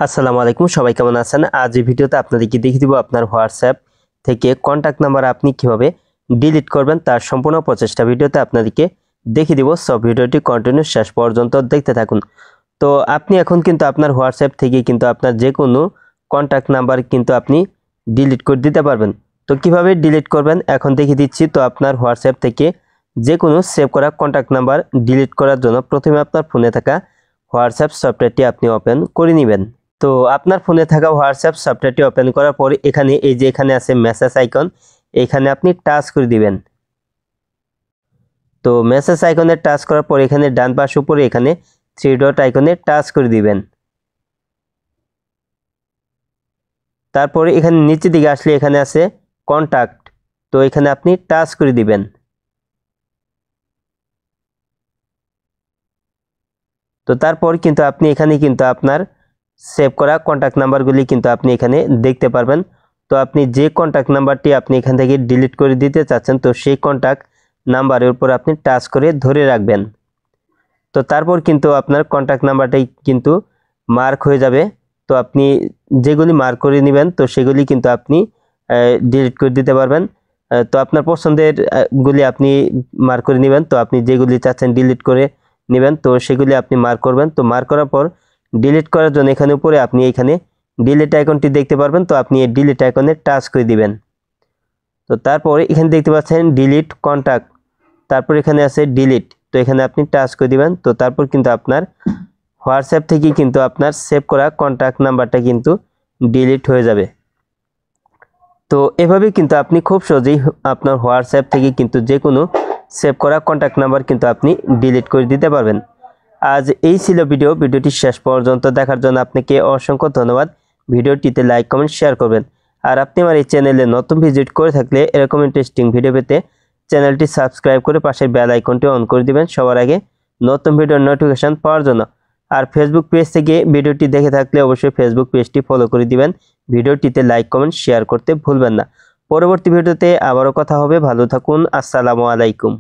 আসসালামু আলাইকুম, সবাই কেমন আছেন? আজ এই ভিডিওতে আপনাদেরকে দেখিয়ে দিব আপনার হোয়াটসঅ্যাপ থেকে কন্ট্যাক্ট নাম্বার আপনি কিভাবে ডিলিট করবেন তার সম্পূর্ণ প্রচেষ্টা ভিডিওতে আপনাদেরকে দেখিয়ে দিব। সব ভিডিওটি কন্টিনিউ শেষ পর্যন্ত দেখতে থাকুন। তো আপনি এখন কিন্তু আপনার হোয়াটসঅ্যাপ থেকে কিন্তু আপনার যে কোনো কন্ট্যাক্ট নাম্বার কিন্তু আপনি ডিলিট করে দিতে পারবেন। তো কিভাবে ডিলিট করবেন এখন দেখিয়ে দিচ্ছি। তো আপনার হোয়াটসঅ্যাপ থেকে যে কোনো সেভ করা কন্ট্যাক্ট নাম্বার ডিলিট করার জন্য প্রথমে আপনার ফোনে থাকা হোয়াটসঅ্যাপ সফটওয়্যারটি আপনি ওপেন করে নেবেন। তো আপনার ফোনে থাকা হোয়াটসঅ্যাপ সফটওয়্যারটি ওপেন করার পর এখানে এই যে এখানে আছে মেসেজ আইকন, এখানে আপনি টাচ করে দিবেন। তো মেসেজ আইকনে টাচ করার পর এখানে ডান পাশ উপরে এখানে থ্রি ডট আইকনে টাচ করে দিবেন। তারপরে এখানে নিচের দিকে আসলে এখানে আছে কন্ট্যাক্ট, তো এখানে আপনি টাচ করে দিবেন। তো তারপর কিন্তু আপনি এখানে কিন্তু আপনার সেভ করা কন্ট্যাক্ট নাম্বারগুলি কিন্তু আপনি এখানে দেখতে পারবেন। তো আপনি যে কন্ট্যাক্ট নাম্বারটি আপনি এখান থেকে ডিলিট করে দিতে চাচ্ছেন, তো সেই কন্ট্যাক্ট নাম্বারের উপর আপনি টাচ করে ধরে রাখবেন। তো তারপর কিন্তু আপনার কন্ট্যাক্ট নাম্বারটাই কিন্তু মার্ক হয়ে যাবে। তো আপনি যেগুলি মার্ক করে নেবেন তো সেগুলি কিন্তু আপনি ডিলিট করে দিতে পারবেন। তো আপনার পছন্দের গুলি আপনি মার্ক করে নেবেন। তো আপনি যেগুলি চাচ্ছেন ডিলিট করে নেবেন তো সেগুলি আপনি মার্ক করবেন। তো মার্ক করার পর ডিলিট করার জন্য এখানে উপরে আপনি এখানে ডিলিট আইকনটি দেখতে পারবেন। তো আপনি এই ডিলিট আইকনে টাচ করে দিবেন। তো তারপরে এখানে দেখতে পাচ্ছেন ডিলিট কন্ট্যাক্ট, তারপর এখানে আছে ডিলিট, তো এখানে আপনি টাচ করে দিবেন। তো তারপর কিন্তু আপনার হোয়াটসঅ্যাপ থেকে কিন্তু আপনার সেভ করা কন্ট্যাক্ট নাম্বারটা কিন্তু ডিলিট হয়ে যাবে। তো এভাবে কিন্তু আপনি খুব সহজেই আপনার হোয়াটসঅ্যাপ থেকে কিন্তু যে কোনো সেভ করা কন্ট্যাক্ট নাম্বার কিন্তু আপনি ডিলিট করে দিতে পারবেন। আজ এই ছিল ভিডিওটি শেষ পর্যন্ত দেখার জন্য আপনাকে অসংখ্য ধন্যবাদ। ভিডিওটিতে লাইক কমেন্ট শেয়ার করবেন। আর আপনি আমার এই চ্যানেলে নতুন ভিজিট করে থাকলে এরকম ইন্টারেস্টিং ভিডিও পেতে চ্যানেলটি সাবস্ক্রাইব করে পাশের বেল আইকনটি অন করে দিবেন সবার আগে নতুন ভিডিওর নোটিফিকেশন পাওয়ার জন্য। আর ফেসবুক পেজ থেকে ভিডিওটি দেখে থাকলে অবশ্যই ফেসবুক পেজটি ফলো করে দিবেন। ভিডিওটিতে লাইক কমেন্ট শেয়ার করতে ভুলবেন না। পরবর্তী ভিডিওতে আবারও কথা হবে। ভালো থাকুন। আসসালামু আলাইকুম।